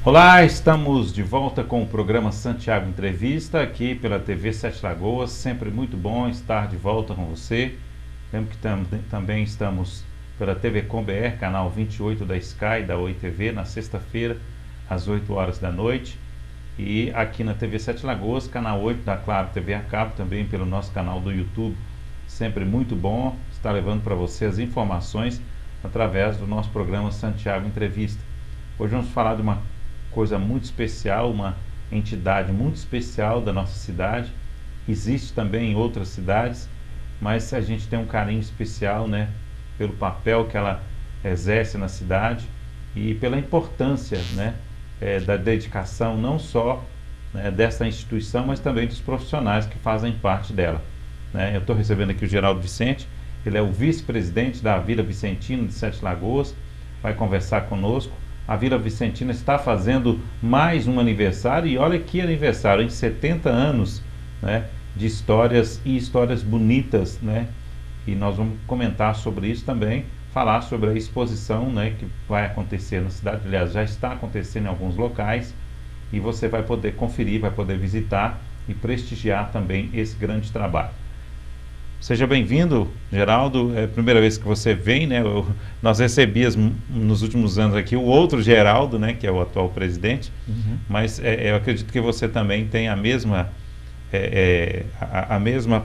Olá, estamos de volta com o programa Santiago Entrevista, aqui pela TV Sete Lagoas. Sempre muito bom estar de volta com você. Lembro que também estamos pela TV Com BR, canal 28 da Sky, da Oi TV, na sexta-feira, às 8 horas da noite. E aqui na TV Sete Lagoas, canal 8 da Claro TV a Cabo, também pelo nosso canal do YouTube. Sempre muito bom estar levando para você as informações através do nosso programa Santiago Entrevista. Hoje vamos falar de uma coisa muito especial, uma entidade muito especial da nossa cidade. Existe também em outras cidades, mas a gente tem um carinho especial, né, pelo papel que ela exerce na cidade e pela importância, né, da dedicação não só, né, dessa instituição, mas também dos profissionais que fazem parte dela, né. Eu estou recebendo aqui o Geraldo Vicente, ele é o vice-presidente da Vila Vicentina de Sete Lagoas, vai conversar conosco. A Vila Vicentina está fazendo mais um aniversário, e olha que aniversário, em 70 anos, né, de histórias e histórias bonitas, né, e nós vamos comentar sobre isso também, falar sobre a exposição, né, que vai acontecer na cidade, aliás, já está acontecendo em alguns locais, e você vai poder conferir, vai poder visitar e prestigiar também esse grande trabalho. Seja bem-vindo, Geraldo. É a primeira vez que você vem, né? Nós recebíamos nos últimos anos aqui o outro Geraldo, né? Que é o atual presidente. Mas eu acredito que você também tem a mesma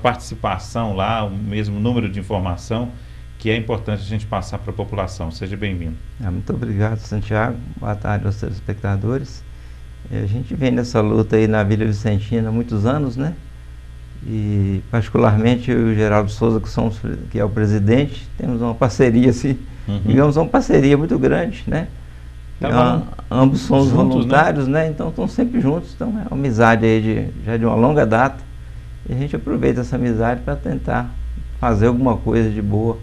participação lá, o mesmo número de informação que é importante a gente passar para a população. Seja bem-vindo. Muito obrigado, Santiago. Boa tarde aos telespectadores. A gente vem nessa luta aí na Vila Vicentina há muitos anos, né? E particularmente eu e o Geraldo Souza, que é o presidente, temos uma parceria assim, digamos uma parceria muito grande, né? Ambos somos juntos, voluntários, né? Então estão sempre juntos, então é uma amizade aí já de uma longa data, e a gente aproveita essa amizade para tentar fazer alguma coisa de boa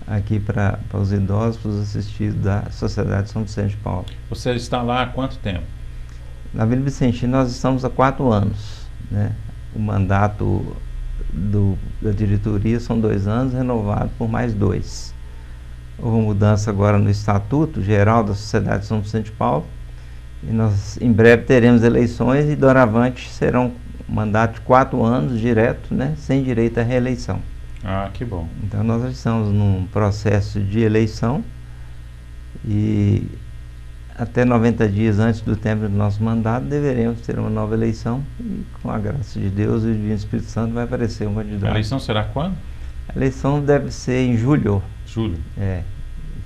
aqui para os idosos, para os assistidos da Sociedade São Vicente de Paulo. Você está lá há quanto tempo? Na Vila Vicentina nós estamos há 4 anos, né? O mandato da diretoria são 2 anos, renovado por mais 2. Houve uma mudança agora no Estatuto Geral da Sociedade São Vicente de Paulo, e nós em breve teremos eleições, e doravante serão mandato de 4 anos direto, né, sem direito à reeleição. Ah, que bom. Então nós estamos num processo de eleição, e até 90 dias antes do término do nosso mandato deveremos ter uma nova eleição, e com a graça de Deus e o Divino Espírito Santo vai aparecer um candidato. A eleição será quando? A eleição deve ser em julho. Julho?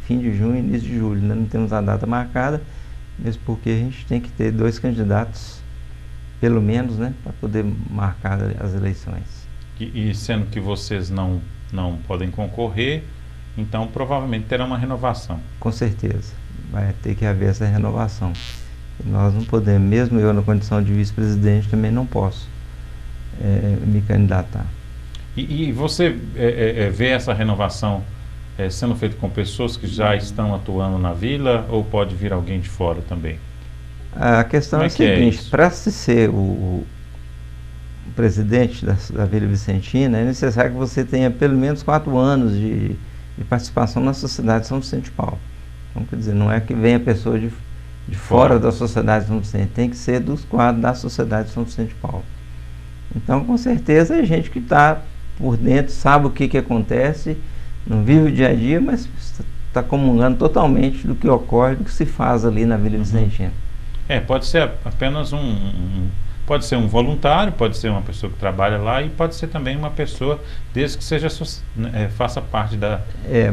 Fim de junho, início de julho, né? Não temos a data marcada, mesmo porque a gente tem que ter 2 candidatos, pelo menos, né, para poder marcar as eleições. E sendo que vocês não podem concorrer, então provavelmente terá uma renovação. Com certeza, vai ter que haver essa renovação. E nós não podemos, mesmo eu na condição de vice-presidente também não posso me candidatar. E você vê essa renovação sendo feita com pessoas que já estão atuando na vila, ou pode vir alguém de fora também? A questão é a seguinte: para se ser o presidente da Vila Vicentina, é necessário que você tenha pelo menos 4 anos de participação na Sociedade São Vicente de Paulo. Então, quer dizer, não é que venha pessoa de fora da Sociedade São Vicente, tem que ser dos quadros da Sociedade São Vicente de Paulo. Então, com certeza, é gente que está por dentro, sabe o que acontece, não vive o dia a dia, mas está comungando totalmente do que ocorre, do que se faz ali na Vila Vicentina. Pode ser apenas pode ser um voluntário, pode ser uma pessoa que trabalha lá, e pode ser também uma pessoa, desde que seja faça parte da...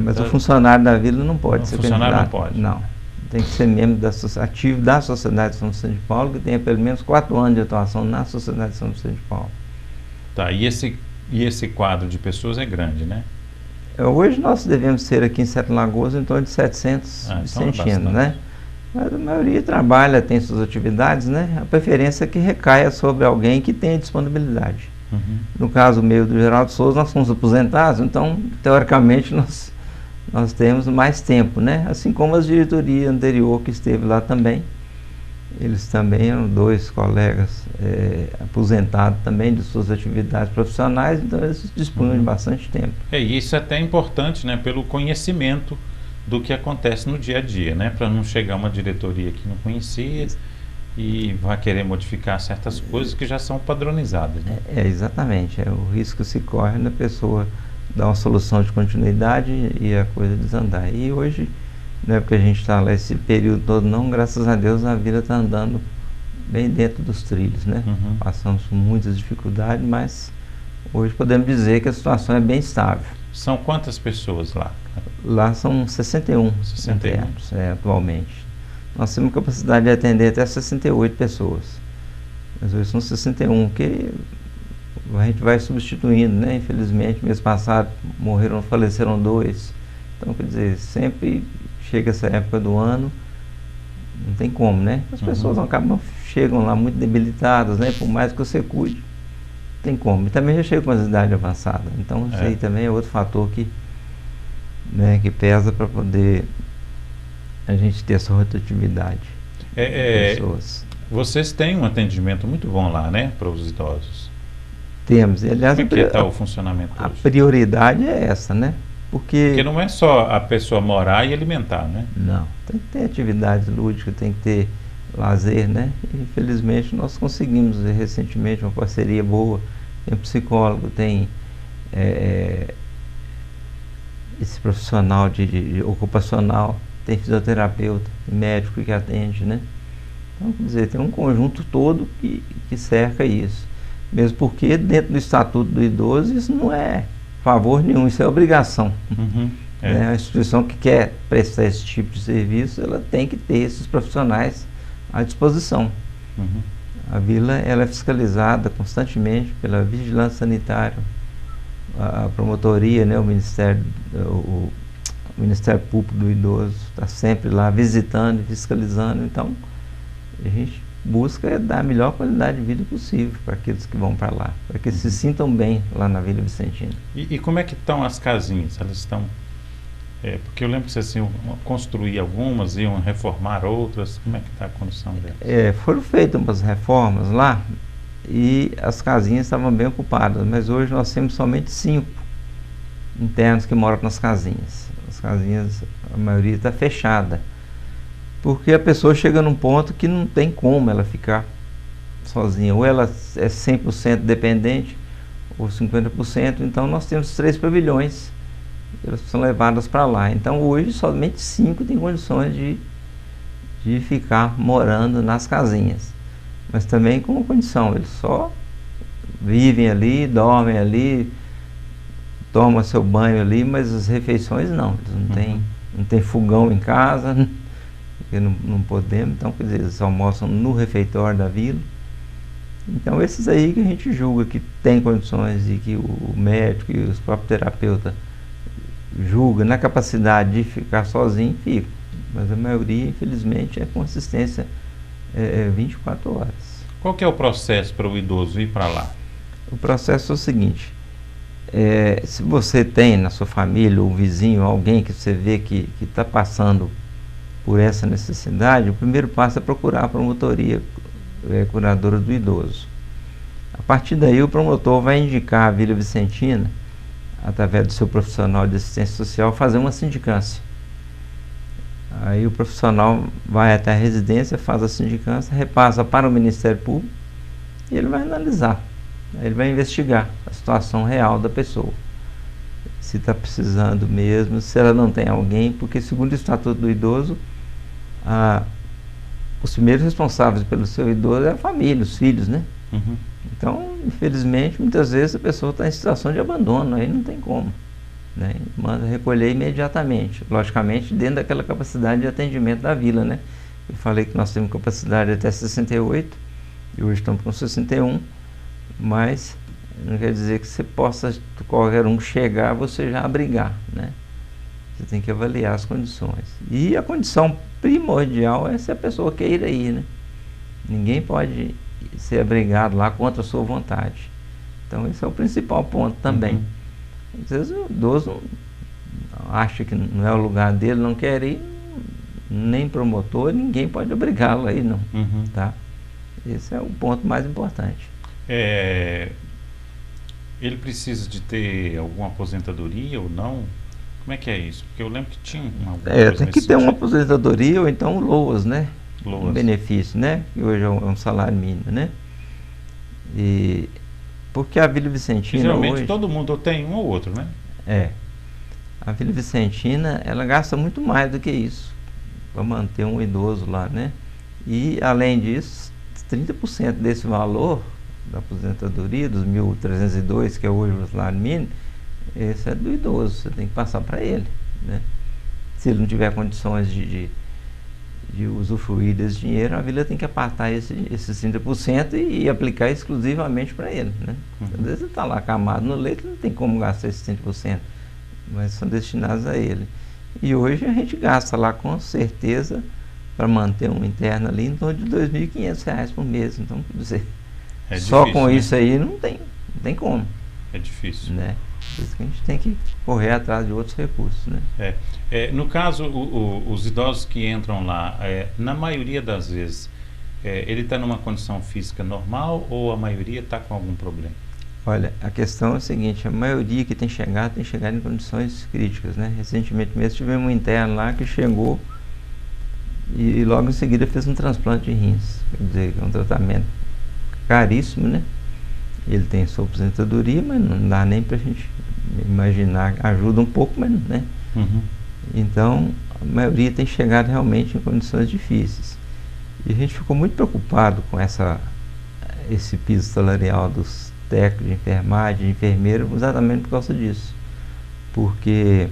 Mas o funcionário da vila não pode ser candidato. O funcionário não pode? Não. Tem que ser membro ativo da Sociedade São Vicente de Paulo, que tenha pelo menos 4 anos de atuação na Sociedade São Vicente de Paulo. Tá, e esse quadro de pessoas é grande, né? Hoje nós devemos ser aqui em Sete Lagoas em torno de 700 vicentinos, né? Mas a maioria trabalha, tem suas atividades, né? A preferência é que recaia sobre alguém que tenha disponibilidade. No caso meu do Geraldo Souza, nós somos aposentados, então, teoricamente, nós temos mais tempo, né? Assim como as diretorias anterior que esteve lá também. Eles também eram 2 colegas aposentados também de suas atividades profissionais, então eles dispunham de bastante tempo. E isso é até importante, né? Pelo conhecimento do que acontece no dia a dia, né? Para não chegar uma diretoria que não conhecia e vai querer modificar certas coisas que já são padronizadas, né? Exatamente. O risco se corre na pessoa dar uma solução de continuidade e a coisa desandar. E hoje, não é porque a gente está lá esse período todo, não, graças a Deus a vida está andando bem dentro dos trilhos, né? Uhum. Passamos por muitas dificuldades, mas hoje podemos dizer que a situação é bem estável. São quantas pessoas lá? Lá são 61 internos, atualmente. Nós temos capacidade de atender até 68 pessoas. Mas hoje são 61, que a gente vai substituindo, né? Infelizmente, mês passado faleceram 2. Então, quer dizer, sempre chega essa época do ano, não tem como, né? As pessoas chegam lá muito debilitadas, né? Por mais que você cuide, não tem como. E também já chega com a idade avançada. Então, isso aí também é outro fator que pesa para poder a gente ter essa rotatividade de pessoas. Vocês têm um atendimento muito bom lá, né? Para os idosos. Temos. E, aliás, como é que está o funcionamento hoje? A prioridade é essa, né? Porque não é só a pessoa morar e alimentar, né? Não. Tem que ter atividade lúdica, tem que ter lazer, né? E, infelizmente, nós conseguimos recentemente uma parceria boa. Tem psicólogo, tem esse profissional de ocupacional, tem fisioterapeuta, tem médico que atende, né? Então, quer dizer, tem um conjunto todo que cerca isso. Mesmo porque dentro do Estatuto do Idoso isso não é favor nenhum, isso é obrigação. Né? A instituição que quer prestar esse tipo de serviço, ela tem que ter esses profissionais à disposição. A vila ela é fiscalizada constantemente pela vigilância sanitária, a promotoria, né, o Ministério Público do Idoso está sempre lá visitando e fiscalizando. Então a gente busca dar a melhor qualidade de vida possível para aqueles que vão para lá, para que se sintam bem lá na Vila Vicentina. E como é que estão as casinhas? Elas estão... porque eu lembro que vocês iam construir algumas, iam reformar outras. Como é que está a condição delas? Foram feitas umas reformas lá e as casinhas estavam bem ocupadas, mas hoje nós temos somente 5 internos que moram nas casinhas. As casinhas, a maioria está fechada, porque a pessoa chega num ponto que não tem como ela ficar sozinha, ou ela é 100% dependente, ou 50%, então nós temos 3 pavilhões, elas são levadas para lá. Então hoje somente 5 têm condições de ficar morando nas casinhas, mas também com uma condição, eles só vivem ali, dormem ali, tomam seu banho ali, mas as refeições não, eles não tem fogão em casa, porque não podemos, então quer dizer, eles almoçam no refeitório da vila. Então esses aí que a gente julga que tem condições e que o médico e os próprios terapeutas julgam na capacidade de ficar sozinho, ficam. Mas a maioria, infelizmente, é com assistência 24 horas. Qual que é o processo para o idoso ir para lá? O processo é o seguinte, se você tem na sua família, ou vizinho, alguém que você vê que está passando por essa necessidade, o primeiro passo é procurar a promotoria curadora do idoso. A partir daí o promotor vai indicar a Vila Vicentina, através do seu profissional de assistência social, fazer uma sindicância. Aí o profissional vai até a residência, faz a sindicância, repassa para o Ministério Público e ele vai analisar, ele vai investigar a situação real da pessoa, se está precisando mesmo, se ela não tem alguém, porque segundo o Estatuto do Idoso, os primeiros responsáveis pelo seu idoso é a família, os filhos, né? Então, infelizmente, muitas vezes a pessoa está em situação de abandono, aí não tem como, né? Manda recolher imediatamente, logicamente dentro daquela capacidade de atendimento da vila, né? Eu falei que nós temos capacidade até 68 e hoje estamos com 61, mas não quer dizer que você possa, qualquer um chegar, você já abrigar, né? Você tem que avaliar as condições. E a condição primordial é se a pessoa queira ir, né? Ninguém pode ser abrigado lá contra a sua vontade. Então esse é o principal ponto também. Às vezes o idoso acha que não é o lugar dele, não quer ir, nem promotor, ninguém pode obrigá-lo a ir, não. Tá? Esse é o ponto mais importante. Ele precisa de ter alguma aposentadoria ou não? Como é que é isso? Porque eu lembro que tinha uma tem que ter uma aposentadoria ou então o LOAS, né? um benefício, né? Que hoje é um salário mínimo, né? E porque a Vila Vicentina geralmente hoje, todo mundo tem um ou outro, né? A Vila Vicentina, ela gasta muito mais do que isso para manter um idoso lá, né? E além disso, 30% desse valor da aposentadoria, dos 1.302, que é hoje o salário mínimo, esse é do idoso, você tem que passar para ele, né? Se ele não tiver condições de usufruir desse dinheiro, a vila tem que apartar esses 30% e aplicar exclusivamente para ele, né? Às vezes ele está lá acamado no leito, não tem como gastar esses 30%, mas são destinados a ele. E hoje a gente gasta lá com certeza, para manter um interno ali, em torno de R$ 2.500 por mês. Então, quer dizer, só difícil, com né? Isso aí não tem como. É difícil. Né? Por isso que a gente tem que correr atrás de outros recursos. Né? No caso, os idosos que entram lá, na maioria das vezes, ele está numa condição física normal ou a maioria está com algum problema? Olha, a questão é a seguinte, a maioria que tem chegado em condições críticas. Né? Recentemente mesmo tivemos um interno lá que chegou e logo em seguida fez um transplante de rins. Quer dizer, é um tratamento caríssimo, né? Ele tem sua aposentadoria, mas não dá nem pra gente imaginar, ajuda um pouco, mas né? Então, a maioria tem chegado realmente em condições difíceis. E a gente ficou muito preocupado com esse piso salarial dos técnicos de enfermagem, de enfermeiro, exatamente por causa disso. Porque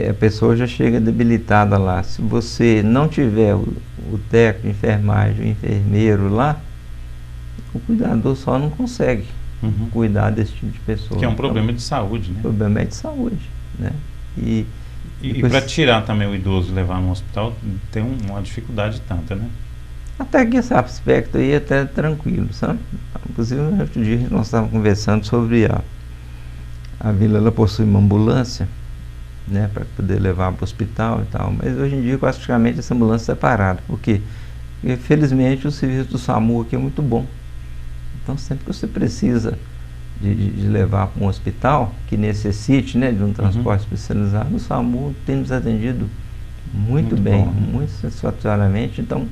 a pessoa já chega debilitada lá. Se você não tiver o técnico de enfermagem, o enfermeiro lá, o cuidador só não consegue cuidar desse tipo de pessoa. Que é um problema de saúde, né? O problema é de saúde, né? E para tirar também o idoso e levar no hospital, tem uma dificuldade tanta, né? Até que esse aspecto aí é até tranquilo, sabe? Inclusive, outro dia nós estávamos conversando sobre a vila, ela possui uma ambulância, né, para poder levar para o hospital e tal, mas hoje em dia praticamente essa ambulância é separada, porque felizmente o serviço do SAMU aqui é muito bom. Então sempre que você precisa de levar para um hospital que necessite, né, de um transporte especializado, o SAMU tem nos atendido muito bem, bom, muito satisfatoriamente. Então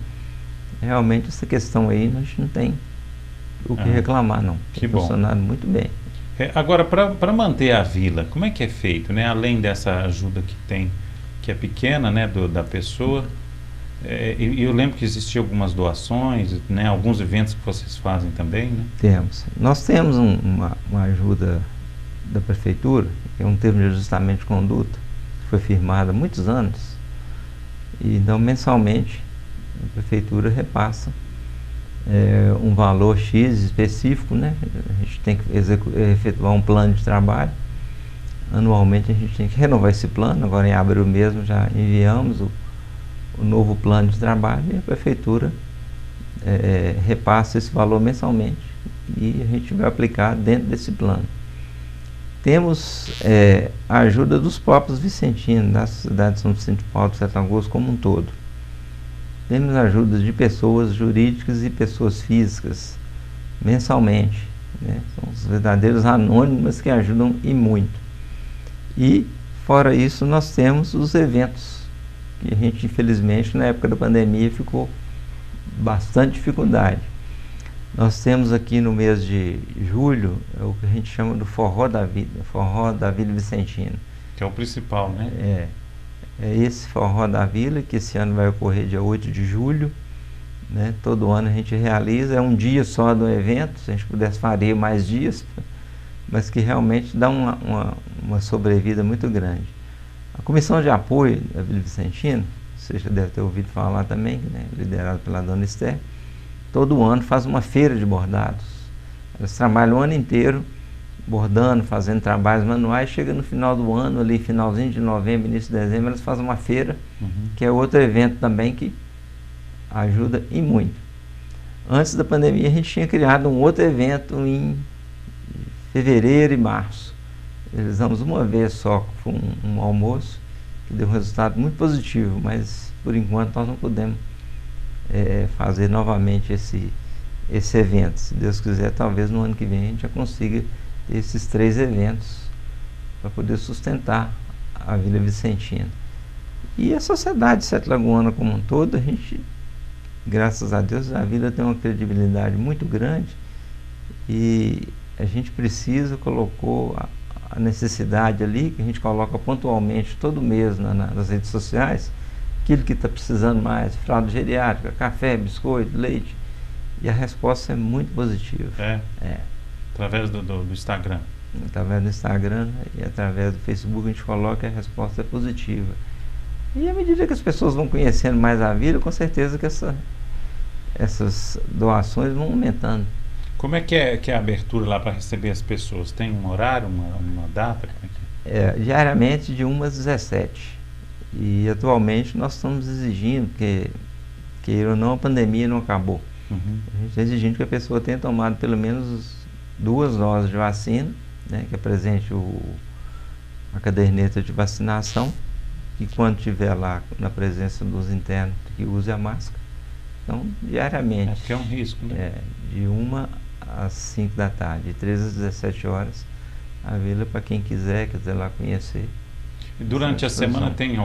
realmente essa questão aí a gente não tem o que reclamar, não. Tem funcionado muito bem. Agora, para manter a vila, como é que é feito, né? Além dessa ajuda que tem, que é pequena, né, da pessoa, eu lembro que existiam algumas doações, né, alguns eventos que vocês fazem também, né? Temos. Nós temos uma ajuda da prefeitura, que é um termo de ajustamento de conduta, que foi firmado há muitos anos, e então mensalmente a prefeitura repassa um valor X específico, né? A gente tem que efetuar um plano de trabalho. Anualmente a gente tem que renovar esse plano. Agora em abril mesmo já enviamos o novo plano de trabalho e a prefeitura repassa esse valor mensalmente e a gente vai aplicar dentro desse plano. Temos a ajuda dos próprios vicentinos, da cidade de São Vicente de Paulo, de Sete Lagoas como um todo. Temos ajudas de pessoas jurídicas e pessoas físicas mensalmente, né? São os verdadeiros anônimos que ajudam e muito. E fora isso nós temos os eventos, que a gente infelizmente na época da pandemia ficou bastante dificuldade. Nós temos aqui no mês de julho o que a gente chama do Forró da Vila Vicentina. Que é o principal, né? É esse Forró da Vila, que esse ano vai ocorrer dia 8 de julho, né? Todo ano a gente realiza, é um dia só do evento, se a gente pudesse faria mais dias, mas que realmente dá uma sobrevida muito grande. A Comissão de Apoio da Vila Vicentina, você já deve ter ouvido falar também, né? Liderada pela dona Esther, todo ano faz uma feira de bordados. Elas trabalham o ano inteiro bordando, fazendo trabalhos manuais. Chega no final do ano, ali finalzinho de novembro, início de dezembro, elas fazem uma feira, que é outro evento também que ajuda e muito. Antes da pandemia a gente tinha criado um outro evento em fevereiro e março. Realizamos uma vez só, foi um almoço que deu um resultado muito positivo, mas por enquanto nós não podemos fazer novamente esse evento. Se Deus quiser, talvez no ano que vem a gente já consiga esses 3 eventos para poder sustentar a Vila Vicentina. E a sociedade sete lagoana como um todo, a gente, graças a Deus, a Vila tem uma credibilidade muito grande e a gente colocou a necessidade ali, que a gente coloca pontualmente todo mês nas redes sociais, aquilo que está precisando mais, fralda geriátrica, café, biscoito, leite, e a resposta é muito positiva. Através do Instagram. Através do Instagram e através do Facebook a gente coloca e a resposta é positiva. E à medida que as pessoas vão conhecendo mais a Vila, com certeza que essas doações vão aumentando. Como é que é a abertura lá para receber as pessoas? Tem um horário, uma data? Como é que é? Diariamente de 1 às 17. E atualmente nós estamos exigindo que, queira ou não, a pandemia não acabou. A gente está exigindo que a pessoa tenha tomado pelo menos 2 doses de vacina, né, que apresente a caderneta de vacinação, e quando estiver lá na presença dos internos, que use a máscara. Então, diariamente. Porque é um risco, né? De 1 às 5 da tarde, de 13 às 17 horas, a Vila para quem quiser lá conhecer. E durante a semana tem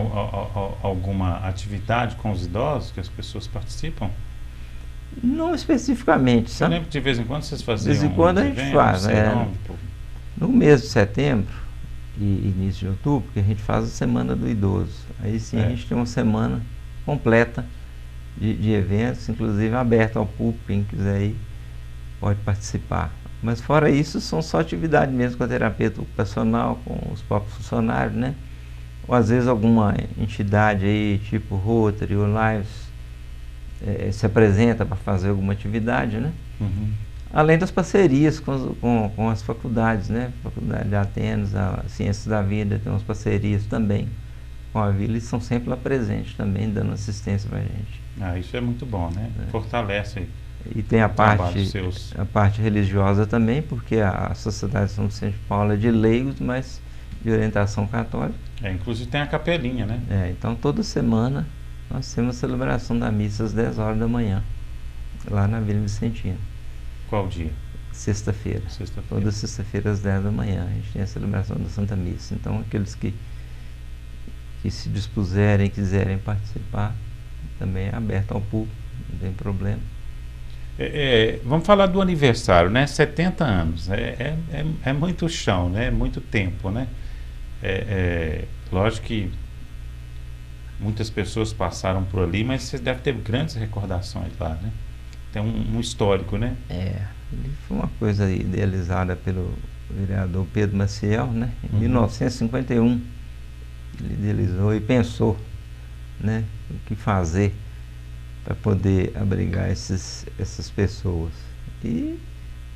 alguma atividade com os idosos que as pessoas participam? Não especificamente, Eu sabe? lembro que de vez em quando vocês faziam. De vez em quando a gente faz. No mês de setembro e início de outubro, que a gente faz a Semana do Idoso. Aí sim a gente tem uma semana completa de eventos, inclusive aberta ao público, quem quiser ir pode participar. Mas fora isso, são só atividades mesmo com a terapeuta ocupacional, com os próprios funcionários, né? Ou às vezes alguma entidade aí, tipo Rotary ou Lives, se apresenta para fazer alguma atividade, né? Além das parcerias com as faculdades, né? Faculdade de Atenas, a Ciências da Vida, tem umas parcerias também com a Vila e são sempre lá presentes também, dando assistência para a gente. Isso é muito bom, né? Fortalece aí. E tem a parte religiosa também, porque a Sociedade de São Vicente de Paulo é de leigos, mas de orientação católica. Inclusive tem a capelinha, né? Então toda semana nós temos a celebração da missa às 10 horas da manhã, lá na Vila Vicentina. Qual dia? Sexta-feira. Toda sexta-feira às 10 da manhã a gente tem a celebração da Santa Missa. Então aqueles que se dispuserem, quiserem participar, também é aberto ao público, não tem problema. Vamos falar do aniversário, né? 70 anos. É muito chão, né? É muito tempo, né? Lógico que muitas pessoas passaram por ali, mas você deve ter grandes recordações lá, né? Tem um histórico, né? Foi uma coisa idealizada pelo vereador Pedro Maciel, né? Em 1951, ele idealizou e pensou, né? O que fazer para poder abrigar essas pessoas. E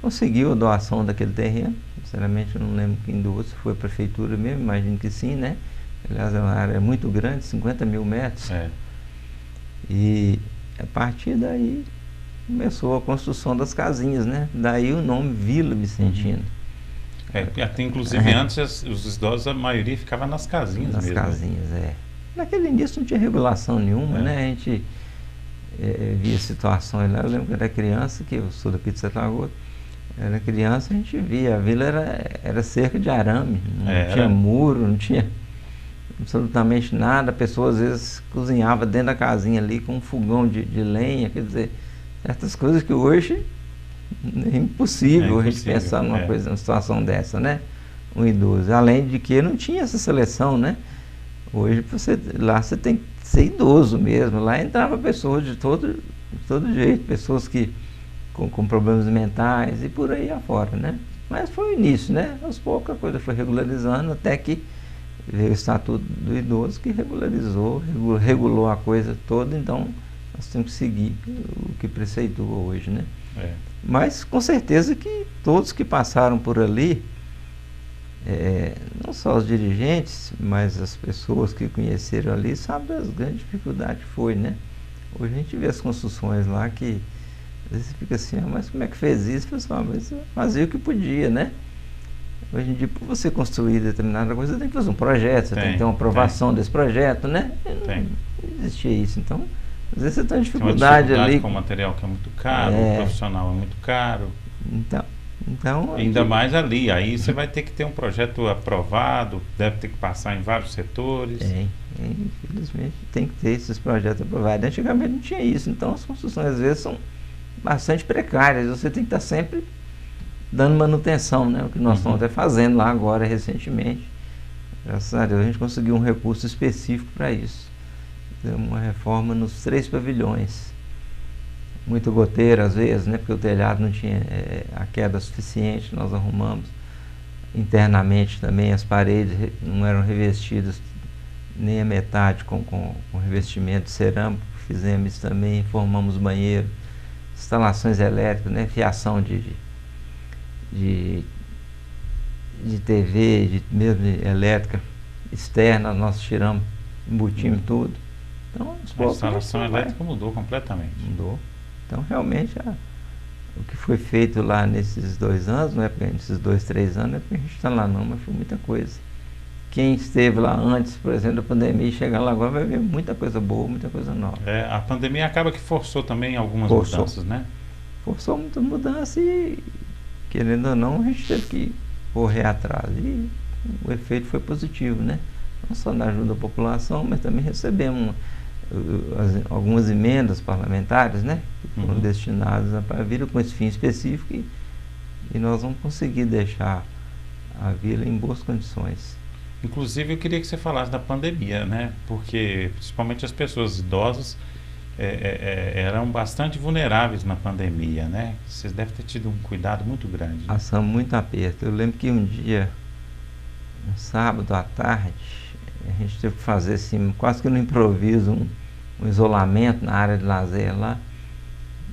conseguiu a doação daquele terreno. Sinceramente, eu não lembro quem doou, se foi a prefeitura mesmo, imagino que sim, né? Aliás, é uma área muito grande, 50 mil metros. E a partir daí começou a construção das casinhas, né? Daí o nome Vila Vicentina. Até inclusive antes os idosos, a maioria ficava nas casinhas mesmo. Nas casinhas, Naquele início não tinha regulação nenhuma, né? A gente via situações lá. Eu lembro que eu era criança, que eu sou daqui de Sete Lagoas, era criança, a gente via, a vila era cerca de arame, não tinha muro, não tinha absolutamente nada. A pessoa às vezes cozinhava dentro da casinha ali com um fogão de lenha, quer dizer, certas coisas que hoje é impossível a gente pensar numa situação dessa, né? Um idoso, além de que não tinha essa seleção, né? Hoje lá você tem que ser idoso mesmo, lá entrava pessoas de todo jeito, pessoas que com problemas mentais e por aí afora, né? Mas foi o início, né? Aos poucos a coisa foi regularizando até que veio o Estatuto do Idoso que regulou a coisa toda, então nós temos que seguir o que preceitua hoje, né? Mas com certeza que todos que passaram por ali, não só os dirigentes, mas as pessoas que conheceram ali, sabem das grandes dificuldades que foi, né? Hoje a gente vê as construções lá que às vezes você fica assim, mas como é que fez isso? Pessoal, mas fazia o que podia, né? Hoje em dia, para você construir determinada coisa, você tem que fazer um projeto, você tem que ter uma aprovação desse projeto, né? Não existia isso, então às vezes você tem uma dificuldade ali. Com o material que é muito caro, o profissional é muito caro. Então, Então, ainda mais ali, aí você vai ter que ter um projeto aprovado, deve ter que passar em vários setores. Infelizmente tem que ter esses projetos aprovados. Antigamente não tinha isso, então as construções às vezes são bastante precárias, você tem que estar sempre dando manutenção, né? O que nós estamos até fazendo lá agora recentemente. Graças a Deus a gente conseguiu um recurso específico para isso. Uma reforma nos 3 pavilhões. Muito goteira às vezes, né? Porque o telhado não tinha a queda suficiente, nós arrumamos. Internamente também as paredes não eram revestidas nem a metade com revestimento de cerâmico. Fizemos isso também, formamos banheiro, instalações elétricas, né? Fiação de TV, mesmo de elétrica externa, nós tiramos, embutimos tudo. Então, a instalação elétrica mudou completamente. Mudou. Então, realmente, o que foi feito lá nesses 2 anos, não é porque nesses 2, 3 anos, não é porque a gente está lá não, mas foi muita coisa. Quem esteve lá antes, por exemplo, da pandemia, e chegar lá agora vai ver muita coisa boa, muita coisa nova. A pandemia acaba que forçou também algumas mudanças, né? Forçou muitas mudanças e, querendo ou não, a gente teve que correr atrás. E o efeito foi positivo, né? Não só na ajuda da população, mas também recebemos algumas emendas parlamentares, né? Que foram destinadas para vir com esse fim específico e nós vamos conseguir deixar a vila em boas condições. Inclusive, eu queria que você falasse da pandemia, né? Porque, principalmente as pessoas idosas eram bastante vulneráveis na pandemia, né? Vocês devem ter tido um cuidado muito grande. Passamos muito aperto. Eu lembro que um dia, um sábado à tarde, a gente teve que fazer assim, quase que no improviso, um isolamento na área de lazer lá.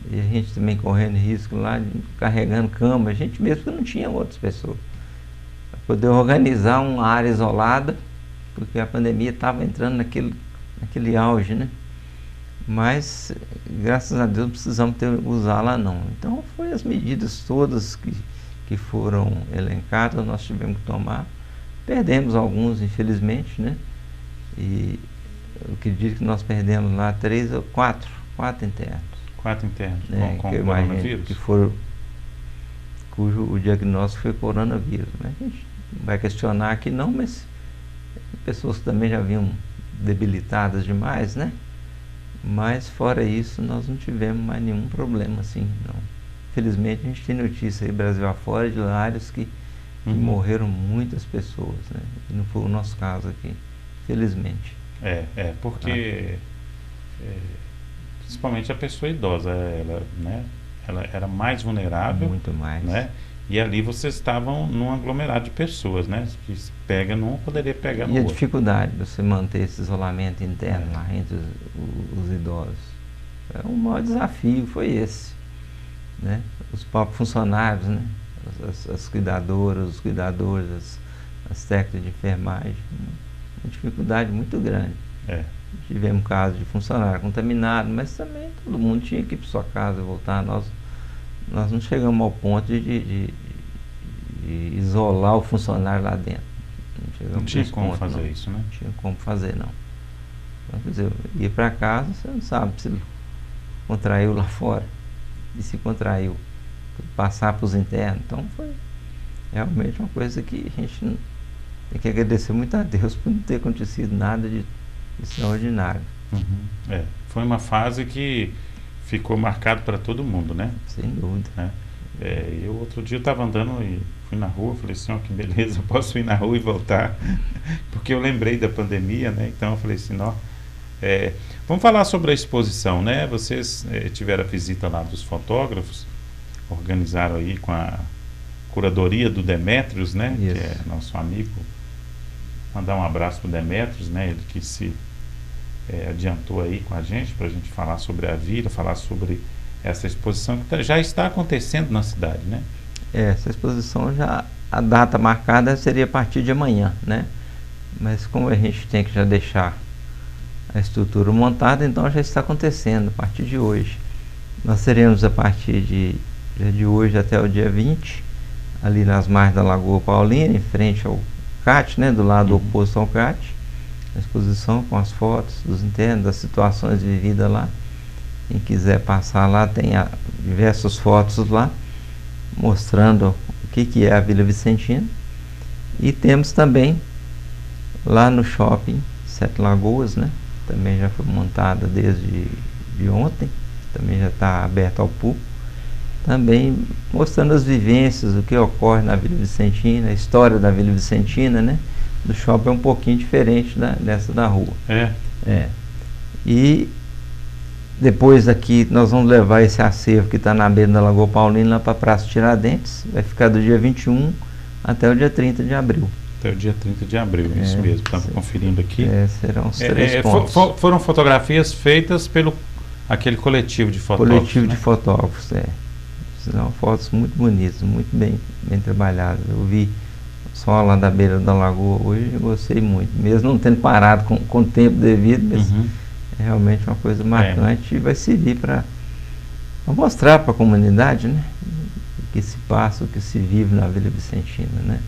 E a gente também correndo risco lá, carregando cama, a gente mesmo, porque não tinha outras pessoas. Para poder organizar uma área isolada, porque a pandemia estava entrando naquele auge, né? Mas, graças a Deus, não precisamos usar lá não. Então, foi as medidas todas que foram elencadas, nós tivemos que tomar. Perdemos alguns, infelizmente, né? E eu acredito que nós perdemos lá 3 ou 4 internos. 4 internos, né? com coronavírus? Cujo o diagnóstico foi coronavírus. Né? A gente vai questionar que não, mas pessoas que também já vinham debilitadas demais, né? Mas fora isso, nós não tivemos mais nenhum problema assim, não. Felizmente a gente tem notícia aí, Brasil afora, de áreas que morreram muitas pessoas, né? E não foi o nosso caso aqui, felizmente. Porque principalmente a pessoa idosa, ela era mais vulnerável. Muito mais. Né? E ali vocês estavam num aglomerado de pessoas, né? Que se pega num, poderia pegar no outro. E a dificuldade de você manter esse isolamento interno lá entre os idosos. O maior desafio foi esse, né? Os próprios funcionários, né? As cuidadoras, os cuidadores, as técnicas de enfermagem, uma dificuldade muito grande. Tivemos casos de funcionário contaminado, mas também todo mundo tinha que ir para sua casa e voltar. Nós não chegamos ao ponto de isolar o funcionário lá dentro. Não tinha como fazer isso, né? Não tinha como fazer, não. Então, quer dizer, ir para casa, você não sabe se contraiu lá fora. E se contraiu, passar para os internos. Então, foi realmente uma coisa que a gente tem que agradecer muito a Deus por não ter acontecido nada de extraordinário. Foi uma fase que ficou marcado para todo mundo, né? Sem dúvida. Né? Eu outro dia estava andando e fui na rua, falei assim, que beleza, eu posso ir na rua e voltar, porque eu lembrei da pandemia, né? Então eu falei assim, vamos falar sobre a exposição, né? Vocês tiveram a visita lá dos fotógrafos, organizaram aí com a curadoria do Demétrios, né? Isso. Que é nosso amigo. Mandar um abraço para o Demétrios, né? Ele que se adiantou aí com a gente, para a gente falar sobre a vila, falar sobre essa exposição que já está acontecendo na cidade, né? Essa exposição a data marcada seria a partir de amanhã, né? Mas como a gente tem que já deixar a estrutura montada, então já está acontecendo a partir de hoje. Nós teremos a partir de hoje até o dia 20, ali nas margens da Lagoa Paulina, em frente ao CAT, né? Do lado oposto ao CAT, a exposição com as fotos dos internos, das situações vividas lá. Quem quiser passar lá, tem diversas fotos lá. mostrando o que é a Vila Vicentina. E temos também lá no shopping Sete Lagoas, né? Também já foi montada desde ontem, também já está aberto ao público, também mostrando as vivências, o que ocorre na Vila Vicentina, a história da Vila Vicentina, né? Do shopping é um pouquinho diferente dessa da rua. E depois aqui nós vamos levar esse acervo que está na beira da Lagoa Paulina lá para a Praça Tiradentes, vai ficar do dia 21 até o dia 30 de abril. Até o dia 30 de abril, isso mesmo, estamos conferindo aqui. Serão os 3 pontos. Foram fotografias feitas pelo aquele coletivo de fotógrafos. Coletivo de fotógrafos, São fotos muito bonitas, muito bem trabalhadas. Eu vi só lá da beira da lagoa hoje, eu gostei muito, mesmo não tendo parado com o tempo devido, mas é realmente uma coisa marcante e vai servir para mostrar para a comunidade, né, o que se passa, o que se vive na Vila Vicentina, né?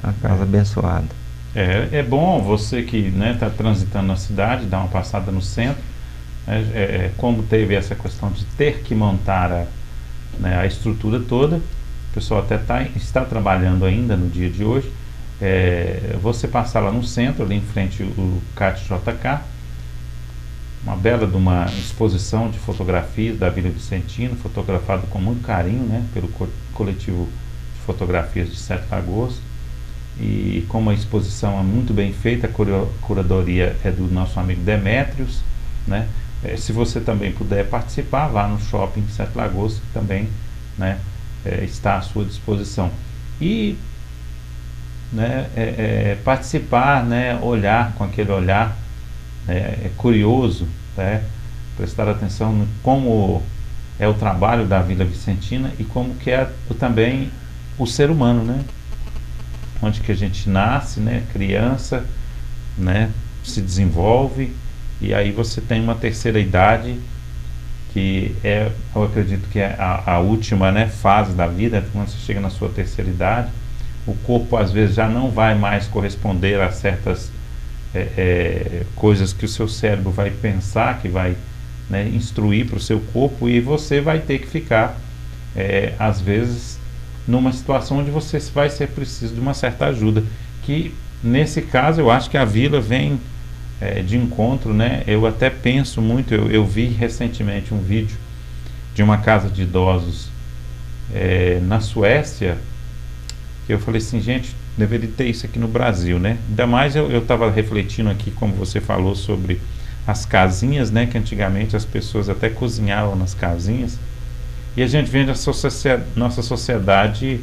Uma casa abençoada. É bom você que está transitando na cidade, dar uma passada no centro. Como teve essa questão de ter que montar a estrutura toda, o pessoal até está trabalhando ainda no dia de hoje. Você passar lá no centro, ali em frente o CAT JK, uma bela de uma exposição de fotografias da Vila Vicentina, fotografado com muito carinho, né, pelo coletivo de fotografias de Sete Lagoas. E como a exposição é muito bem feita, a curadoria é do nosso amigo Demétrios, né? Se você também puder participar, vá no shopping Sete Lagoas, que também, né, está à sua disposição. E participar, né, olhar com aquele olhar curioso, né, prestar atenção no como é o trabalho da Vila Vicentina e como que é também o ser humano, né? Onde que a gente nasce, né, criança, né, se desenvolve, e aí você tem uma terceira idade que eu acredito que é a última, né, fase da vida. Quando você chega na sua terceira idade, o corpo às vezes já não vai mais corresponder a certas coisas que o seu cérebro vai pensar, que vai, né, instruir para o seu corpo, e você vai ter que ficar às vezes numa situação onde você vai ser preciso de uma certa ajuda, que nesse caso eu acho que a Vila vem de encontro, né? Eu até penso muito, eu vi recentemente um vídeo de uma casa de idosos na Suécia, que eu falei assim, gente, deveria ter isso aqui no Brasil, né? Ainda mais eu estava refletindo aqui, como você falou, sobre as casinhas, né? Que antigamente as pessoas até cozinhavam nas casinhas, e a gente vê nossa sociedade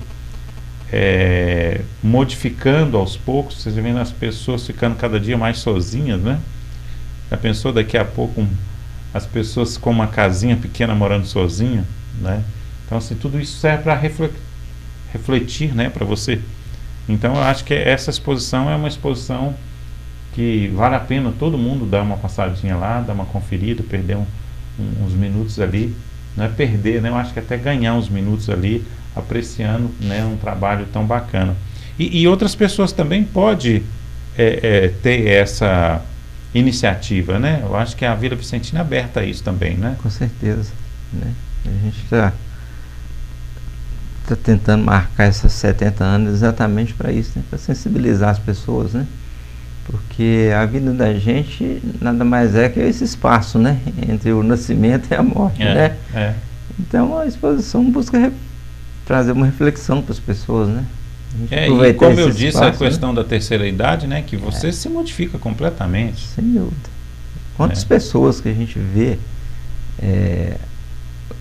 modificando aos poucos. Você vê as pessoas ficando cada dia mais sozinhas, né? Já pensou daqui a pouco as pessoas com uma casinha pequena morando sozinha, né? Então assim, tudo isso serve para refletir, né, para você. Então eu acho que essa exposição é uma exposição que vale a pena todo mundo dar uma passadinha lá, dar uma conferida, perder uns minutos ali. Não é perder, né? Eu acho que até ganhar uns minutos ali, apreciando, né, um trabalho tão bacana. E outras pessoas também podem ter essa iniciativa, né? Eu acho que a Vila Vicentina é aberta a isso também, né? Com certeza, né? A gente está tentando marcar esses 70 anos exatamente para isso, né? Para sensibilizar as pessoas, né? Porque a vida da gente nada mais é que esse espaço, né, entre o nascimento e a morte, né? Então a exposição busca trazer uma reflexão para as pessoas, né? E como eu disse, espaço, a questão, né, da terceira idade, né, que você se modifica completamente. Sem dúvida. Quantas pessoas que a gente vê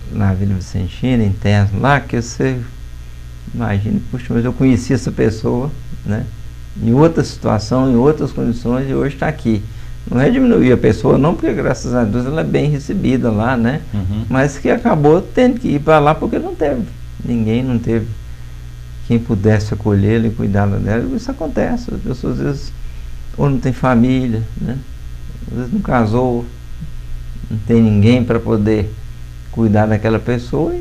na Vila Vicentina, interno lá, que você imagina, puxa, mas eu conheci essa pessoa, né, em outra situação, em outras condições, e hoje está aqui. Não é diminuir a pessoa, não, porque graças a Deus ela é bem recebida lá, né? Mas que acabou tendo que ir para lá porque não teve. Ninguém não teve quem pudesse acolhê-la e cuidar dela. Isso acontece. As pessoas às vezes ou não tem família, né? Às vezes não casou, não tem ninguém para poder cuidar daquela pessoa.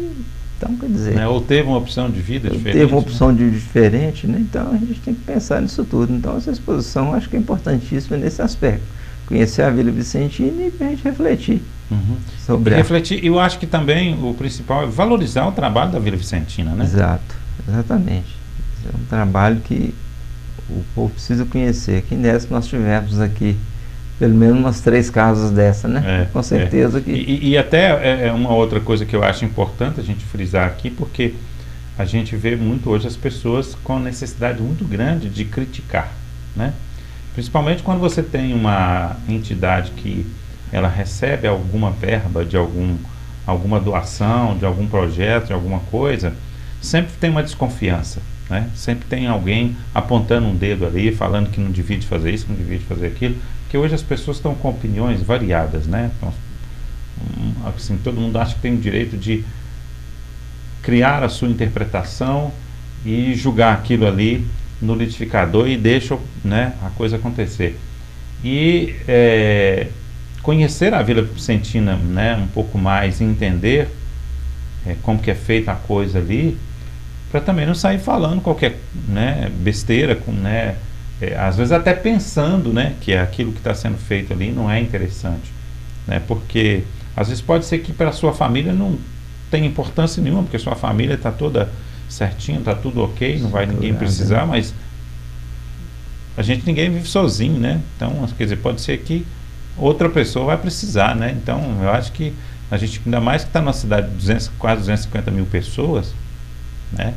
Então, quer dizer, ou teve uma opção de vida diferente. Teve uma opção de diferente, né? Então a gente tem que pensar nisso tudo. Então essa exposição acho que é importantíssima nesse aspecto. Conhecer a Vila Vicentina e a gente refletir sobre refletir. Eu acho que também o principal é valorizar o trabalho da Vila Vicentina, né? Exato, exatamente. É um trabalho que o povo precisa conhecer. Aqui nessa nós tivemos aqui pelo menos umas 3 casas dessa, né? Com certeza que... E até é uma outra coisa que eu acho importante a gente frisar aqui, porque a gente vê muito hoje as pessoas com necessidade muito grande de criticar, né? Principalmente quando você tem uma entidade que ela recebe alguma verba de alguma doação, de algum projeto, de alguma coisa, sempre tem uma desconfiança, né? Sempre tem alguém apontando um dedo ali, falando que não devia de fazer isso, que não devia de fazer aquilo, porque hoje as pessoas estão com opiniões variadas, né? Então, assim, todo mundo acha que tem o direito de criar a sua interpretação e julgar aquilo ali no liquidificador e deixa, né, a coisa acontecer. E conhecer a Vila Vicentina, né, um pouco mais e entender como que é feita a coisa ali, para também não sair falando qualquer, né, besteira, né, às vezes até pensando, né, que aquilo que está sendo feito ali não é interessante, né, porque às vezes pode ser que para a sua família não tem importância nenhuma, porque sua família está toda certinha, está tudo ok, não vai ninguém precisar, mas ninguém vive sozinho, né? Então, quer dizer, pode ser que outra pessoa vai precisar, né? Então, eu acho que a gente, ainda mais que está numa cidade de quase 250 mil pessoas, né?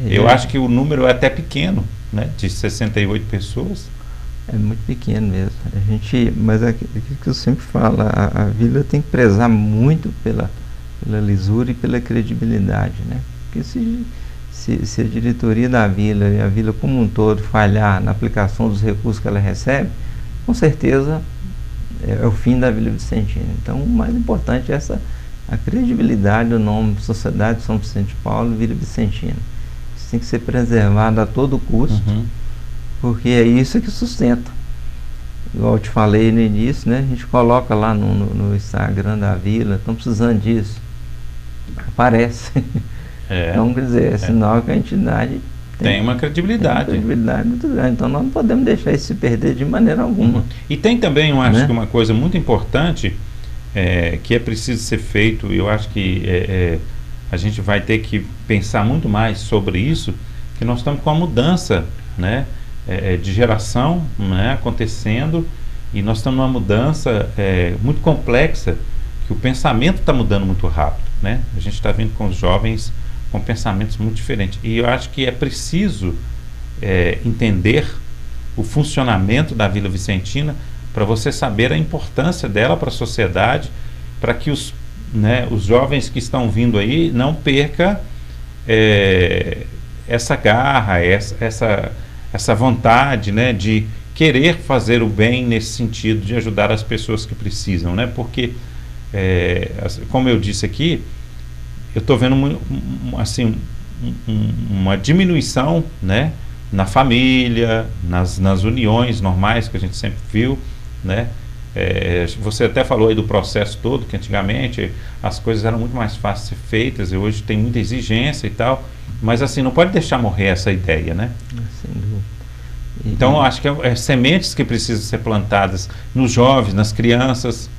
Eu acho que o número é até pequeno, né? De 68 pessoas. É muito pequeno mesmo. Mas é aquilo que eu sempre falo, a vila tem que prezar muito pela lisura e pela credibilidade, né? Porque se a diretoria da vila e a vila como um todo falhar na aplicação dos recursos que ela recebe, com certeza é o fim da Vila Vicentina. Então, o mais importante é a credibilidade do nome Sociedade de São Vicente de Paulo e Vila Vicentina. Isso tem que ser preservado a todo custo, porque é isso que sustenta. Igual eu te falei no início, né? A gente coloca lá no Instagram da vila, estão precisando disso. Aparece. Então, quer dizer, é sinal que a entidade tem uma credibilidade. Tem uma credibilidade muito grande. Então, nós não podemos deixar isso se perder de maneira alguma. E tem também, eu acho que uma coisa muito importante que é preciso ser feito, eu acho que a gente vai ter que pensar muito mais sobre isso, que nós estamos com a mudança, né, de geração, né, acontecendo, e nós estamos numa mudança muito complexa, que o pensamento está mudando muito rápido, né? A gente está vindo com os jovens com pensamentos muito diferentes. E eu acho que é preciso entender o funcionamento da Vila Vicentina para você saber a importância dela para a sociedade, para que os jovens que estão vindo aí não percam essa garra, essa vontade, né, de querer fazer o bem nesse sentido, de ajudar as pessoas que precisam, né? Porque, como eu disse aqui, eu estou vendo uma diminuição, né, na família, nas uniões normais que a gente sempre viu, né? Você até falou aí do processo todo, que antigamente as coisas eram muito mais fáceis de ser feitas, e hoje tem muita exigência e tal, mas assim, não pode deixar morrer essa ideia, né? Sem dúvida. Então, eu acho que sementes que precisam ser plantadas nos jovens, nas crianças.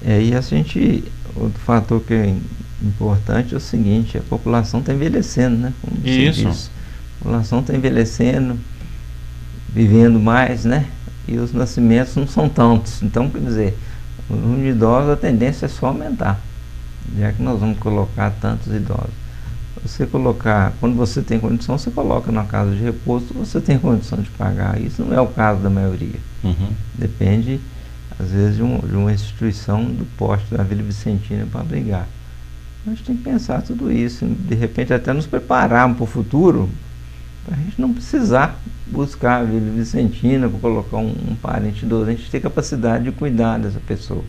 E outro fator que é importante é o seguinte: a população está envelhecendo, né? Como isso. Diz. A população está envelhecendo, vivendo mais, né? E os nascimentos não são tantos. Então, quer dizer, o número de idosos, a tendência é só aumentar, já que nós vamos colocar tantos idosos. Você colocar, quando você tem condição, você coloca na casa de repouso, você tem condição de pagar. Isso não é o caso da maioria. Depende, às vezes, de uma instituição do porte da Vila Vicentina para abrigar. A gente tem que pensar tudo isso, de repente até nos prepararmos para o futuro, para a gente não precisar buscar a Vila Vicentina para colocar um parente idoso. A gente tem capacidade de cuidar dessa pessoa.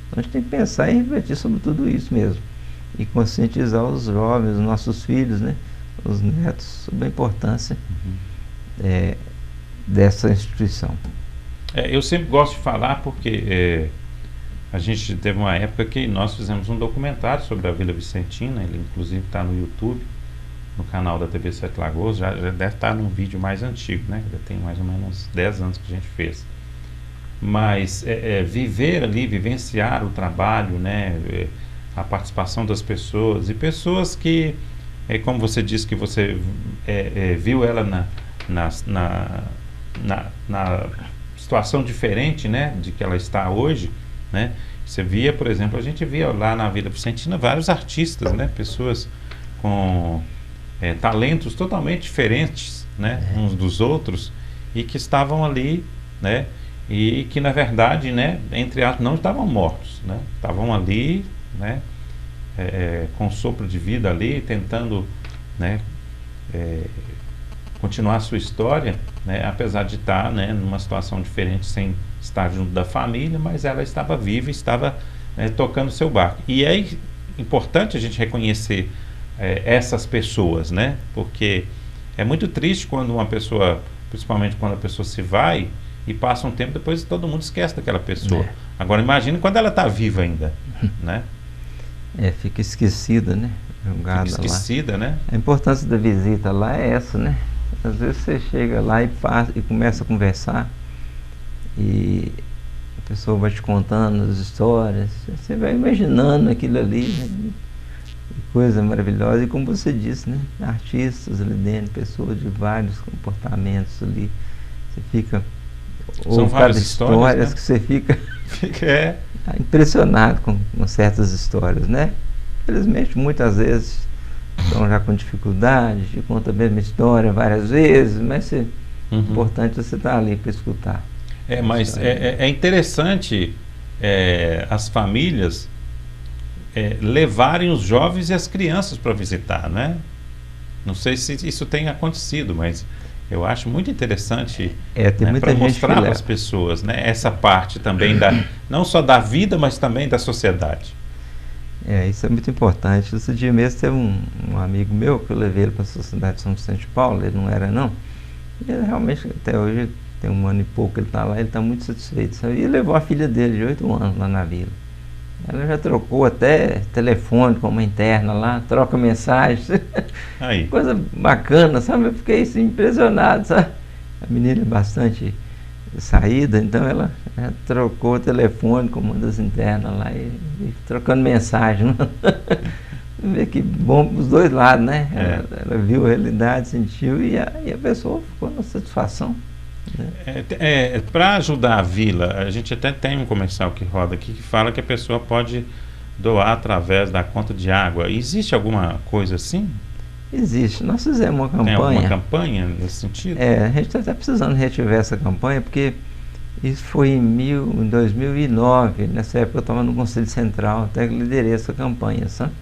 Então a gente tem que pensar e refletir sobre tudo isso mesmo. E conscientizar os jovens, os nossos filhos, né, os netos, sobre a importância dessa instituição. Eu sempre gosto de falar porque a gente teve uma época que nós fizemos um documentário sobre a Vila Vicentina, ele inclusive está no YouTube, no canal da TV Sete Lagoas, já deve estar num vídeo mais antigo, né? Já tem mais ou menos uns 10 anos que a gente fez. mas viver ali, vivenciar o trabalho, né, a participação das pessoas, e pessoas que, como você disse que você viu ela na situação diferente, né, de que ela está hoje, né? Você via, por exemplo, a gente via lá na Vila Vicentina vários artistas, né, pessoas com talentos totalmente diferentes, né, uns dos outros, e que estavam ali, né, e que na verdade, né, entre aspas, não estavam mortos, né, estavam ali, né, com sopro de vida ali, tentando, né, continuar a sua história, né, apesar de estar, né, numa situação diferente, sem estar junto da família, mas ela estava viva, estava tocando seu barco. E é importante a gente reconhecer essas pessoas, né, porque é muito triste quando uma pessoa, principalmente quando a pessoa se vai e passa um tempo, depois todo mundo esquece daquela pessoa. Agora imagine quando ela está viva ainda, né? Fica esquecida, né? Jogada fica esquecida, lá. Né? A importância da visita lá é essa, né? Às vezes você chega lá e começa a conversar e a pessoa vai te contando as histórias, você vai imaginando aquilo ali, né? Coisa maravilhosa, e como você disse, né? Artistas ali dentro, pessoas de vários comportamentos ali, você fica... São várias histórias, né? Que você fica impressionado com certas histórias, né? Infelizmente, muitas vezes estão já com dificuldade, te conta a mesma história várias vezes, mas é importante você estar ali para escutar. Mas é interessante as famílias levarem os jovens e as crianças para visitar, né? Não sei se isso tem acontecido, mas eu acho muito interessante para mostrar para as pessoas, né, essa parte também não só da vida, mas também da sociedade. Isso é muito importante. Esse dia mesmo teve um amigo meu que eu levei ele para a Sociedade de São Vicente de Paulo, ele não era não, e ele realmente até hoje tem 1 ano e pouco que ele está lá, ele está muito satisfeito, sabe? E ele levou a filha dele de 8 anos lá na vila. Ela já trocou até telefone com uma interna lá, troca mensagens. Aí. Coisa bacana, sabe? Eu fiquei assim, impressionado, sabe? A menina é bastante saída, então ela já trocou o telefone com uma das internas lá e trocando mensagem. Vê que bom os dois lados, né? Ela viu a realidade, sentiu e a pessoa ficou na satisfação. Para ajudar a vila, a gente até tem um comercial que roda aqui que fala que a pessoa pode doar através da conta de água. Existe alguma coisa assim? Existe. Nós fizemos uma campanha. Tem alguma campanha nesse sentido? A gente está até precisando reativar essa campanha, porque isso foi em 2009. Nessa época eu estava no Conselho Central, até que liderei essa campanha, sabe?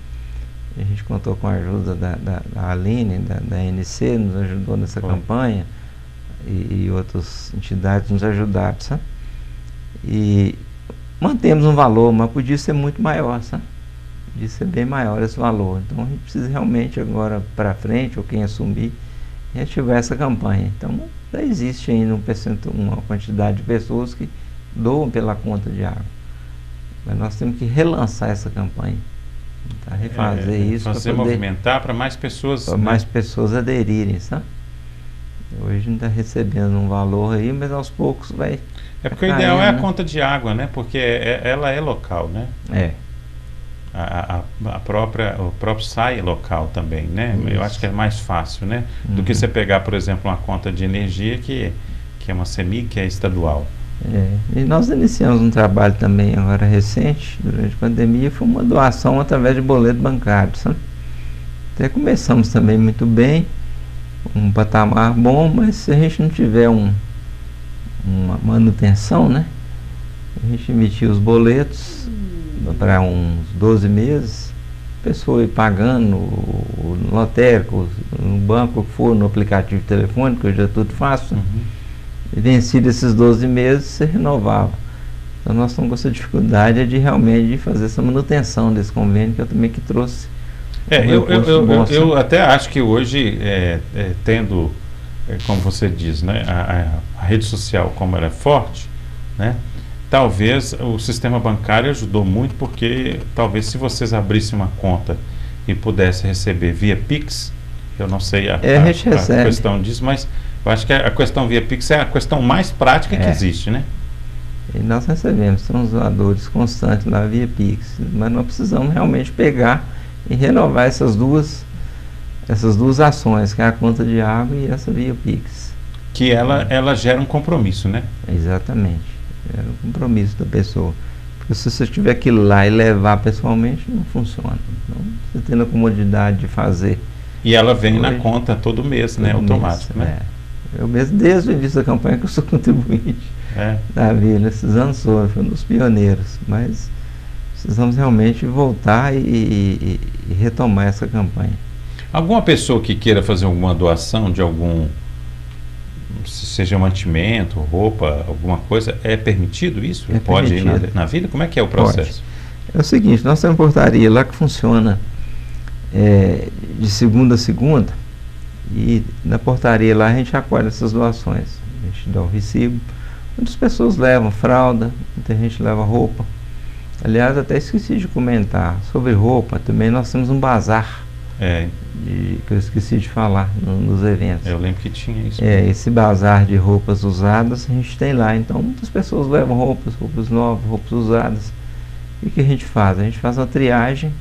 A gente contou com a ajuda da Aline, da NC, nos ajudou nessa campanha. E outras entidades nos ajudaram, sabe? E mantemos um valor, mas podia ser muito maior, sabe? Podia ser bem maior esse valor. Então a gente precisa realmente agora para frente, ou quem assumir, reativar essa campanha. Então já existe ainda uma quantidade de pessoas que doam pela conta de água. Mas nós temos que relançar essa campanha. Refazer isso. Fazer movimentar para mais pessoas. Para mais pessoas aderirem, sabe? Hoje a gente está recebendo um valor aí, mas aos poucos vai... porque o ideal é a conta de água, né? Porque ela é local, né? O próprio SAI é local também, né? Isso. Eu acho que é mais fácil, né? Do que você pegar, por exemplo, uma conta de energia que é uma CEMIG, que é estadual. E nós iniciamos um trabalho também agora recente, durante a pandemia, foi uma doação através de boleto bancário, sabe? Até começamos também muito bem, um patamar bom, mas se a gente não tiver uma manutenção, né? A gente emitia os boletos para uns 12 meses, a pessoa ir pagando no lotérico, no banco que for, no aplicativo telefônico, eu já tudo faço. E vencido esses 12 meses, você renovava. Então nós estamos com essa dificuldade de realmente fazer essa manutenção desse convênio, que eu também que trouxe. Eu até acho que hoje, tendo, como você diz, né, a rede social como ela é forte, né, talvez o sistema bancário ajudou muito, porque talvez se vocês abrissem uma conta e pudessem receber via Pix, eu não sei a questão disso, mas eu acho que a questão via Pix é a questão mais prática que existe, né? E nós recebemos doadores constantes lá via Pix, mas nós precisamos realmente pegar e renovar essas duas ações, que é a conta de água e essa via Pix. Que ela gera um compromisso, né? Exatamente, gera um compromisso da pessoa. Porque se você tiver que ir lá e levar pessoalmente, não funciona. Então, você tendo a comodidade de fazer. E ela vem na conta todo mês, né? Automático, né? Eu mesmo, desde o início da campanha, que eu sou contribuinte da Vila, esses anos foi um dos pioneiros, mas precisamos realmente voltar e retomar essa campanha. Alguma pessoa que queira fazer alguma doação de algum, seja mantimento, roupa, alguma coisa, é permitido isso? Pode ir na Vila? Como é que é o processo? É o seguinte, nós temos uma portaria lá que funciona de segunda a segunda, e na portaria lá a gente acolhe essas doações. A gente dá o recibo. Muitas pessoas levam fralda, muita gente leva roupa. Aliás, até esqueci de comentar sobre roupa, também nós temos um bazar que eu esqueci de falar nos eventos. Eu lembro que tinha isso. Esse bazar de roupas usadas a gente tem lá. Então muitas pessoas levam roupas novas, roupas usadas. E o que a gente faz? A gente faz uma triagem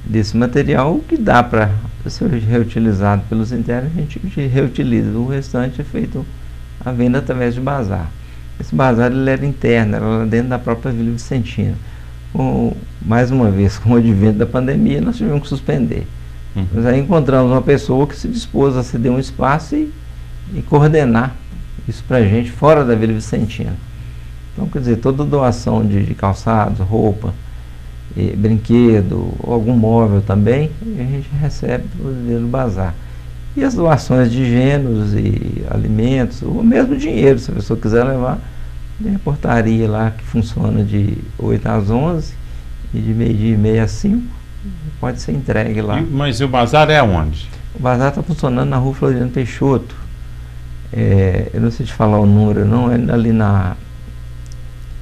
desse material, que dá para ser reutilizado pelos internos, a gente reutiliza. O restante é feito a venda através de bazar. Esse bazar ele era interno, era lá dentro da própria Vila Vicentina. Mais uma vez, com o advento da pandemia, nós tivemos que suspender. Mas aí encontramos uma pessoa que se dispôs a ceder um espaço e coordenar isso para a gente fora da Vila Vicentina. Então, quer dizer, toda doação de calçados, roupa, brinquedo, algum móvel também, a gente recebe no bazar. E as doações de gêneros e alimentos, ou mesmo dinheiro, se a pessoa quiser levar, tem a portaria lá que funciona de 8 às 11 e de meio-dia e meia às 5, pode ser entregue lá. Mas o bazar é onde? O bazar está funcionando na Rua Floriano Peixoto. Eu não sei te falar o número, não, é ali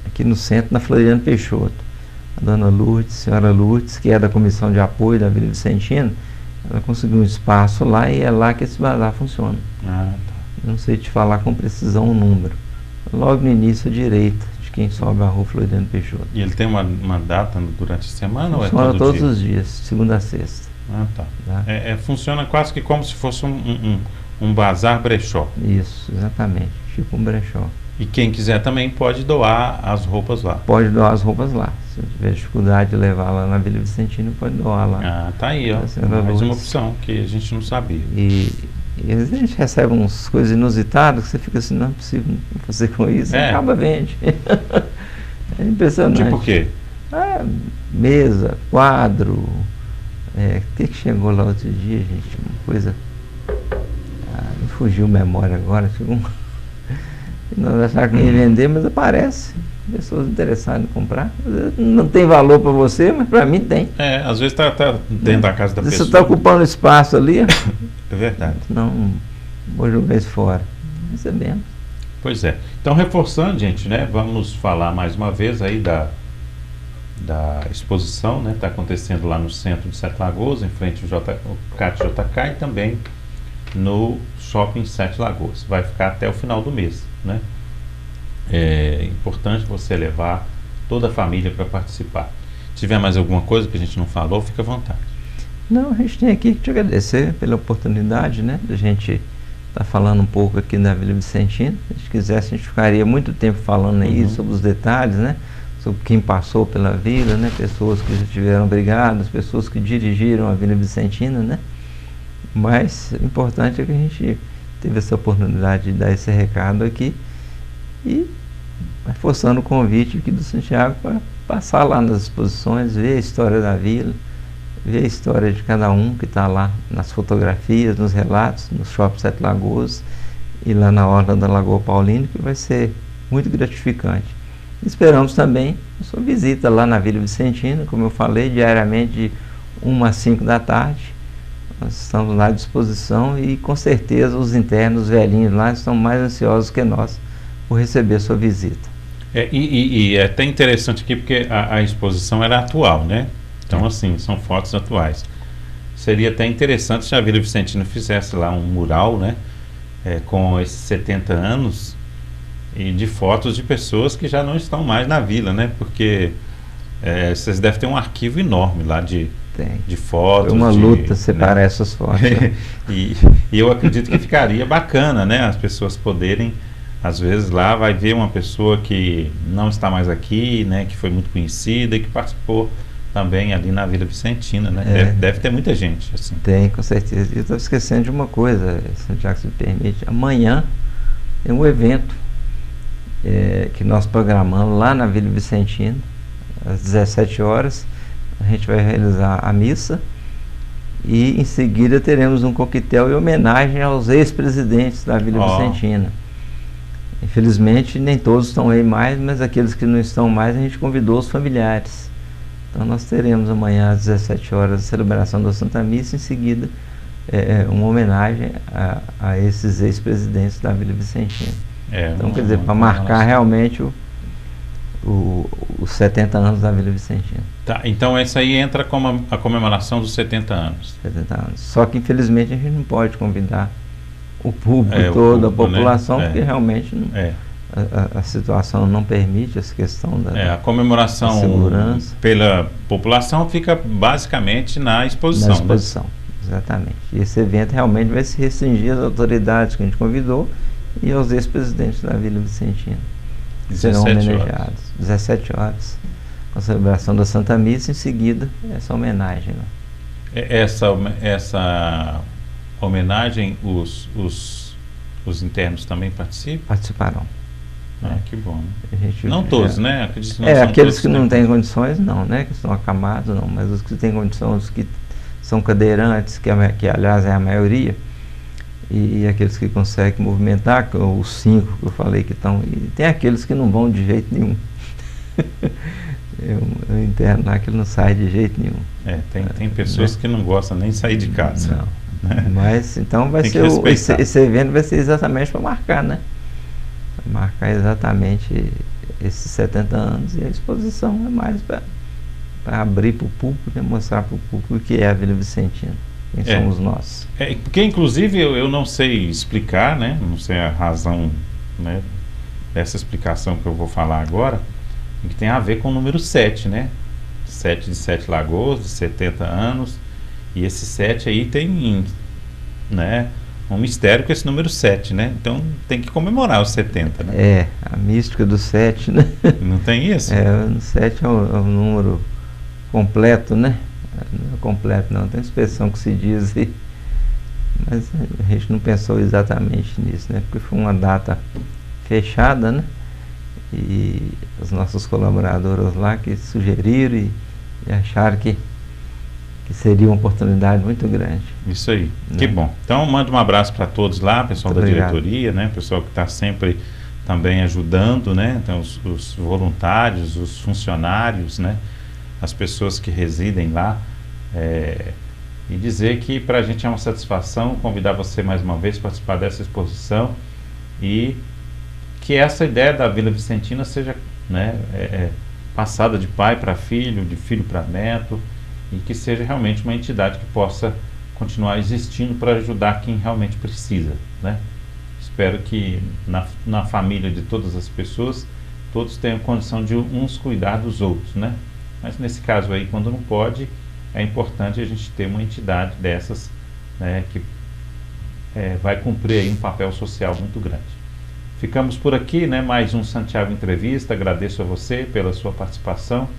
aqui no centro, na Floriano Peixoto. A dona Lourdes, senhora Lourdes, que é da comissão de apoio da Vila Vicentina, ela conseguiu um espaço lá e é lá que esse bazar funciona. Não sei te falar com precisão o número. Logo no início à direita de quem sobe a Rua Floriano Peixoto. E ele tem uma data durante a semana? Funciona ou é todo todos os dias, segunda a sexta. Tá. Funciona quase que como se fosse um bazar brechó. Isso, exatamente, tipo um brechó. E quem quiser também pode doar as roupas lá. Pode doar as roupas lá. Se tiver dificuldade de levar lá na Vila Vicentina, pode doar lá. Tá aí, ó. Mais uma opção que a gente não sabia. E a gente recebe umas coisas inusitadas que você fica assim, não é possível fazer com isso. Acaba vende. É impressionante. Tipo o quê? Mesa, quadro. O que chegou lá outro dia, gente? Uma coisa. Me fugiu a memória agora. Chegou nós achávamos que ia vender, mas aparece pessoas interessadas em comprar. Não tem valor para você, mas para mim tem. Às vezes está dentro da casa da pessoa. Você está ocupando espaço ali. É verdade. Não vou jogar isso fora. Recebemos. Pois é. Então, reforçando, gente, né? Vamos falar mais uma vez aí da exposição, né? Está acontecendo lá no centro de Sete Lagoas, em frente ao CAT JK, e também no Shopping Sete Lagoas. Vai ficar até o final do mês, né? É importante você levar toda a família para participar. Se tiver mais alguma coisa que a gente não falou, fica à vontade. Não, a gente tem aqui que te agradecer pela oportunidade, né? A gente está falando um pouco aqui da Vila Vicentina. Se a gente quisesse, a gente ficaria muito tempo falando aí sobre os detalhes, né? Sobre quem passou pela vila, né? Pessoas que já estiveram brigadas, pessoas que dirigiram a Vila Vicentina, né? Mas o importante é que a gente teve essa oportunidade de dar esse recado aqui e reforçando o convite aqui do Santiago para passar lá nas exposições, ver a história da vila, ver a história de cada um que está lá nas fotografias, nos relatos, no Shopping Sete Lagoas e lá na Orla da Lagoa Paulina, que vai ser muito gratificante. Esperamos também a sua visita lá na Vila Vicentina, como eu falei, diariamente de 1 às 5 da tarde. Nós estamos lá à disposição e com certeza os internos, os velhinhos lá, estão mais ansiosos que nós por receber a sua visita. E é até interessante aqui porque a exposição era atual, né? Então, assim, são fotos atuais. Seria até interessante se a Vila Vicentina fizesse lá um mural, né? Com esses 70 anos e de fotos de pessoas que já não estão mais na vila, né? Porque vocês devem ter um arquivo enorme lá de fotos. Foi uma luta separar essas fotos. e eu acredito que ficaria bacana, né? As pessoas poderem, às vezes lá vai ver uma pessoa que não está mais aqui, né? Que foi muito conhecida e que participou também ali na Vila Vicentina, né? Deve ter muita gente, assim. Tem, com certeza. Eu estou esquecendo de uma coisa, Santiago, se me permite. Amanhã tem um evento que nós programamos lá na Vila Vicentina, às 17 horas. A gente vai realizar a missa e em seguida teremos um coquetel em homenagem aos ex-presidentes da Vila Vicentina. Infelizmente nem todos estão aí mais, mas aqueles que não estão mais a gente convidou os familiares. Então nós teremos amanhã às 17 horas a celebração da Santa Missa, em seguida uma homenagem a esses ex-presidentes da Vila Vicentina. Então quer dizer, para marcar realmente os 70 anos da Vila Vicentina. Tá, então essa aí entra como a comemoração dos 70 anos. 70 anos. Só que infelizmente a gente não pode convidar o público todo, a população, né? Porque realmente não, a situação não permite essa questão da a comemoração da segurança. Pela população fica basicamente na exposição. Na exposição, né? Exatamente. E esse evento realmente vai se restringir às autoridades que a gente convidou e aos ex-presidentes da Vila Vicentina. Serão homenageados. 17 horas. Com a celebração da Santa Missa, em seguida, essa homenagem. Né? Essa homenagem, os internos também participam? Participarão. Que bom. Né? Não todos, né? Acredito que não são aqueles todos, que não têm condições, não, né? Que estão acamados, não. Mas os que têm condições, os que são cadeirantes, que aliás é a maioria, e aqueles que conseguem movimentar, os 5 que eu falei que estão, e tem aqueles que não vão de jeito nenhum. Eu interno lá que ele não sai de jeito nenhum. Tem pessoas que não gostam nem de sair de casa. Não. Né? Mas então vai ser esse evento vai ser exatamente para marcar, né? Para marcar exatamente esses 70 anos, e a exposição é mais para abrir para o público, né? Mostrar para o público o que é a Vila Vicentina. Quem somos nós. Porque inclusive eu não sei explicar, né? Não sei a razão, né, dessa explicação que eu vou falar agora, que tem a ver com o número 7, né? 7 de Sete Lagoas, de 70 anos. E esse 7 aí tem, né, um mistério com esse número 7, né? Então tem que comemorar os 70, né? A mística do 7, né? Não tem isso? O 7 é o número completo, né? Não é completo não, tem uma expressão que se diz aí, mas a gente não pensou exatamente nisso, né? Porque foi uma data fechada, né? E as nossas colaboradoras lá que sugeriram e acharam que seria uma oportunidade muito grande. Isso aí, né? Que bom. Então manda um abraço para todos lá, pessoal da diretoria, né? Pessoal que está sempre também ajudando, né? Então os voluntários, os funcionários, né? As pessoas que residem lá, e dizer que para a gente é uma satisfação convidar você mais uma vez para participar dessa exposição, e que essa ideia da Vila Vicentina seja, né, passada de pai para filho, de filho para neto, e que seja realmente uma entidade que possa continuar existindo para ajudar quem realmente precisa, né? Espero que na família de todas as pessoas, todos tenham condição de uns cuidar dos outros, né? Mas nesse caso aí, quando não pode, é importante a gente ter uma entidade dessas, né, que vai cumprir aí um papel social muito grande. Ficamos por aqui, né? Mais um Santiago Entrevista. Agradeço a você pela sua participação.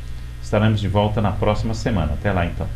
Estaremos de volta na próxima semana. Até lá então.